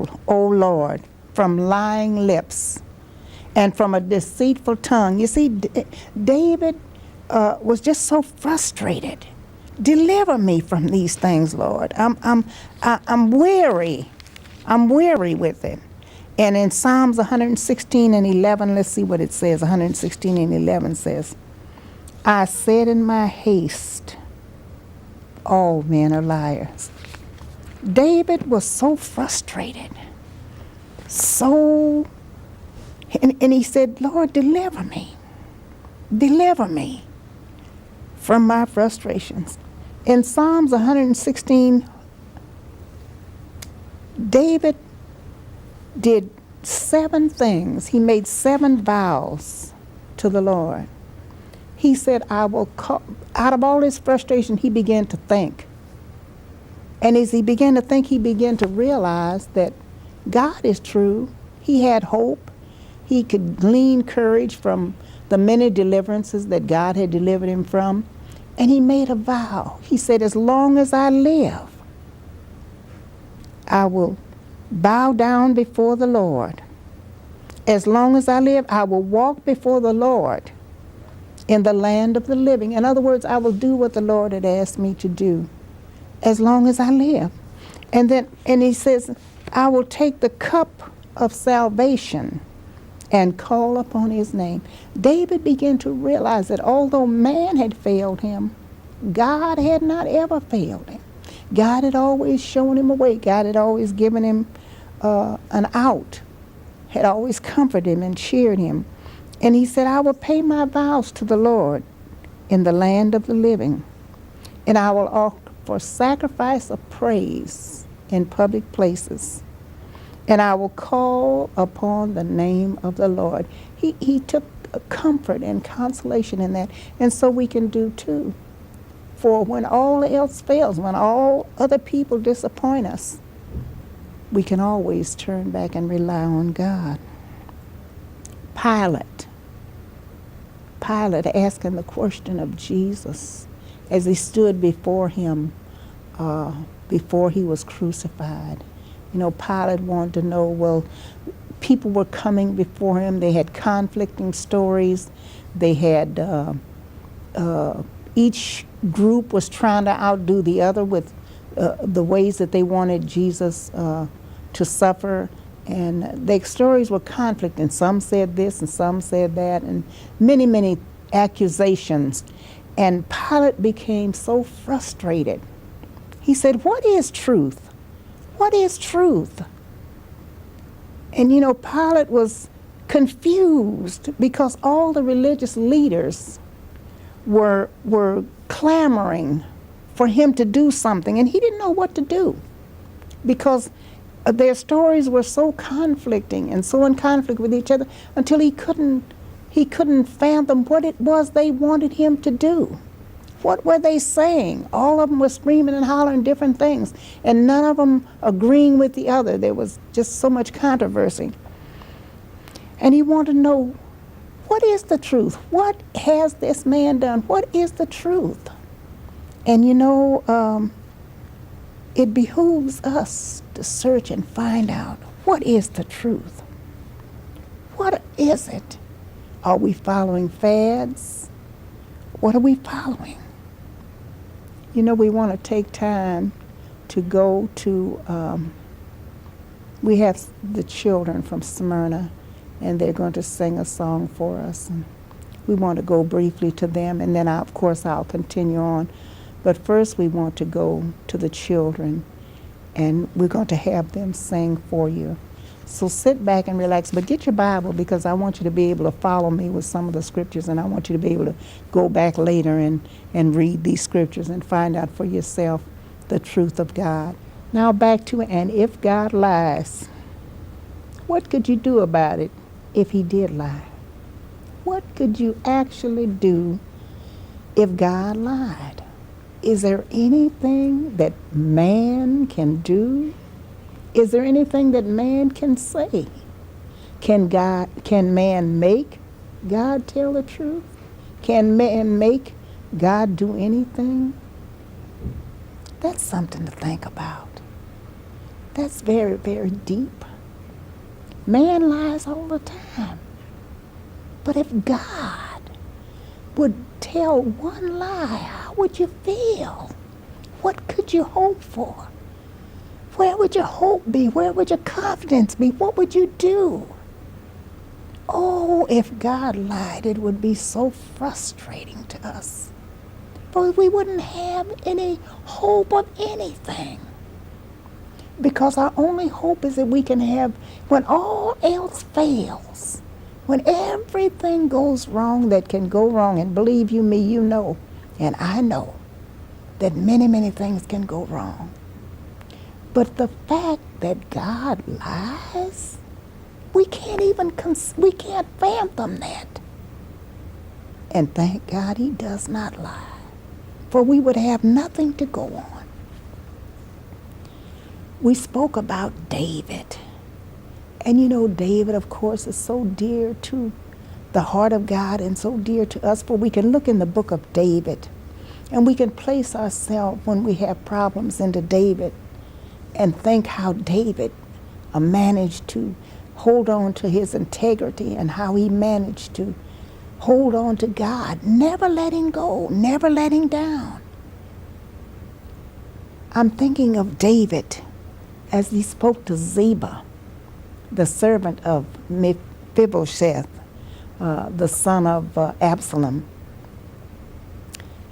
shield, O Lord, from lying lips and from a deceitful tongue. You see, David was just so frustrated. Deliver me from these things, Lord. I'm weary. I'm weary with it. And in Psalms 116 and 11, let's see what it says. 116 and 11 says, I said in my haste, all men are liars. David was so frustrated. And he said, Lord, deliver me. Deliver me from my frustrations. In Psalms 116, David did 7 things. He made 7 vows to the Lord. He said, I will call. Out of all his frustration, he began to think. And as he began to think, he began to realize that God is true. He had hope. He could glean courage from the many deliverances that God had delivered him from. And he made a vow. He said, as long as I live, I will bow down before the Lord. As long as I live, I will walk before the Lord in the land of the living. In other words, I will do what the Lord had asked me to do as long as I live. And he says, I will take the cup of salvation and call upon his name. David began to realize that although man had failed him, God had not ever failed him. God had always shown him a way. God had always given him an out, had always comforted him and cheered him. And he said, I will pay my vows to the Lord in the land of the living, and I will offer sacrifice of praise in public places, and I will call upon the name of the Lord. He took comfort and consolation in that, and so we can do too. For when all else fails, when all other people disappoint us, we can always turn back and rely on God. Pilate asking the question of Jesus as he stood before him before he was crucified. You know, Pilate wanted to know, well, people were coming before him. They had conflicting stories. They had, each group was trying to outdo the other with the ways that they wanted Jesus to suffer. And the stories were conflicting. Some said this and some said that, and many, many accusations. And Pilate became so frustrated. He said, what is truth? What is truth? And you know, Pilate was confused because all the religious leaders were clamoring for him to do something, and he didn't know what to do because their stories were so conflicting and so in conflict with each other until he couldn't fathom what it was they wanted him to do. What were they saying? All of them were screaming and hollering different things, and none of them agreeing with the other. There was just so much controversy. And he wanted to know, what is the truth? What has this man done? What is the truth? And you know, it behooves us to search and find out, what is the truth? What is it? Are we following fads? What are we following? You know, we want to take time to go to, we have the children from Smyrna, and they're going to sing a song for us. And we want to go briefly to them, and then of course I'll continue on. But first we want to go to the children, and we're going to have them sing for you. So sit back and relax, but get your Bible, because I want you to be able to follow me with some of the scriptures, and I want you to be able to go back later and read these scriptures and find out for yourself the truth of God. Now back to it. And if God lies, what could you do about it if he did lie? What could you actually do if God lied? Is there anything that man can do? Is there anything that man can say? Can man make God tell the truth? Can man make God do anything? That's something to think about. That's very, very deep. Man lies all the time. But if God would tell one lie, how would you feel? What could you hope for? Where would your hope be? Where would your confidence be? What would you do? Oh, if God lied, it would be so frustrating to us. For we wouldn't have any hope of anything. Because our only hope is that we can have, when all else fails, when everything goes wrong that can go wrong, and believe you me, you know, and I know, that many, many things can go wrong. But the fact that God lies, we can't even, we can't fathom that. And thank God he does not lie, for we would have nothing to go on. We spoke about David. And you know, David, of course, is so dear to the heart of God and so dear to us, for we can look in the book of David and we can place ourselves when we have problems into David and think how David managed to hold on to his integrity and how he managed to hold on to God, never letting go, never letting down. I'm thinking of David as he spoke to Ziba, the servant of Mephibosheth, the son of Absalom.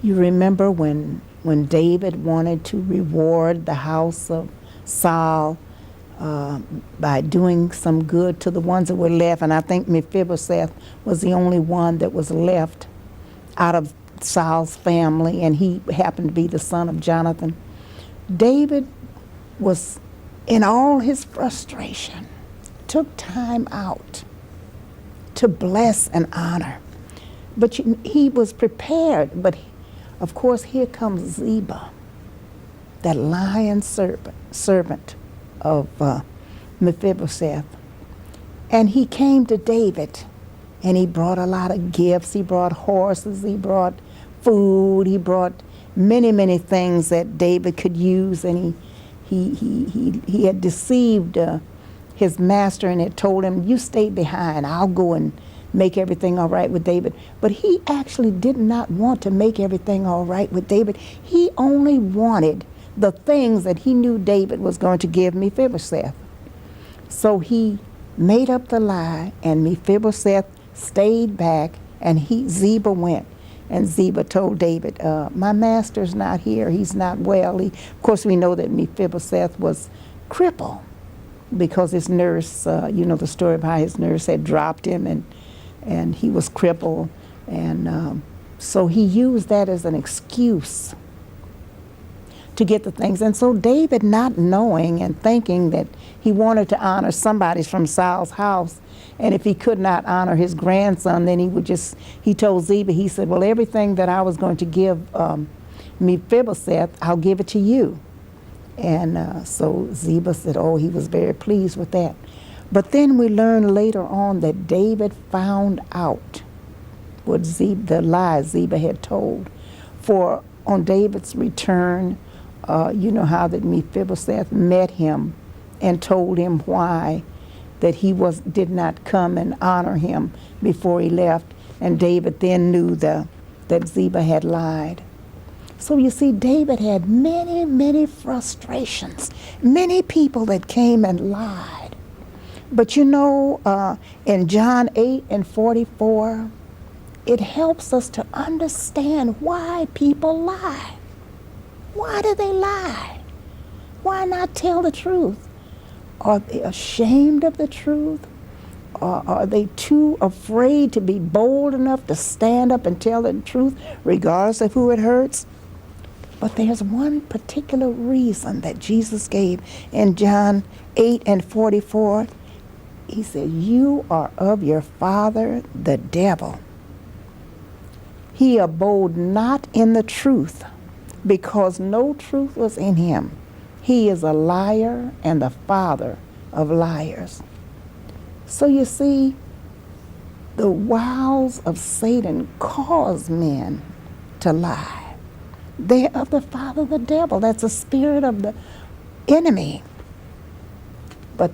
You remember when David wanted to reward the house of Saul by doing some good to the ones that were left, and I think Mephibosheth was the only one that was left out of Saul's family, and he happened to be the son of Jonathan. David was, in all his frustration, took time out to bless and honor. But he was prepared. But of course, here comes Ziba, that lion servant of Mephibosheth. And he came to David, and he brought a lot of gifts. He brought horses, he brought food, he brought many, many things that David could use. And he had deceived his master and had told him, you stay behind, I'll go and make everything all right with David. But he actually did not want to make everything all right with David. He only wanted the things that he knew David was going to give Mephibosheth. So he made up the lie, and Mephibosheth stayed back, and Ziba went. And Ziba told David, my master's not here, he's not well. Of course, we know that Mephibosheth was crippled because his nurse, you know the story of how his nurse had dropped him, and he was crippled. And so he used that as an excuse to get the things. And so David, not knowing and thinking that he wanted to honor somebody from Saul's house, and if he could not honor his grandson, then he told Ziba, he said, well, everything that I was going to give Mephibosheth, I'll give it to you. And so Ziba said, oh, he was very pleased with that. But then we learn later on that David found out what the lie Ziba had told. For on David's return, you know how that Mephibosheth met him and told him why that he did not come and honor him before he left. And David then knew that Ziba had lied. So you see, David had many, many frustrations, many people that came and lied. But you know, in John 8:44, it helps us to understand why people lie. Why do they lie? Why not tell the truth? Are they ashamed of the truth? Or are they too afraid to be bold enough to stand up and tell the truth, regardless of who it hurts? But there's one particular reason that Jesus gave in John 8:44. He said, you are of your father, the devil. He abode not in the truth, because no truth was in him. He is a liar and the father of liars. So you see, the wiles of Satan cause men to lie. They're of the father, the devil. That's a spirit of the enemy. but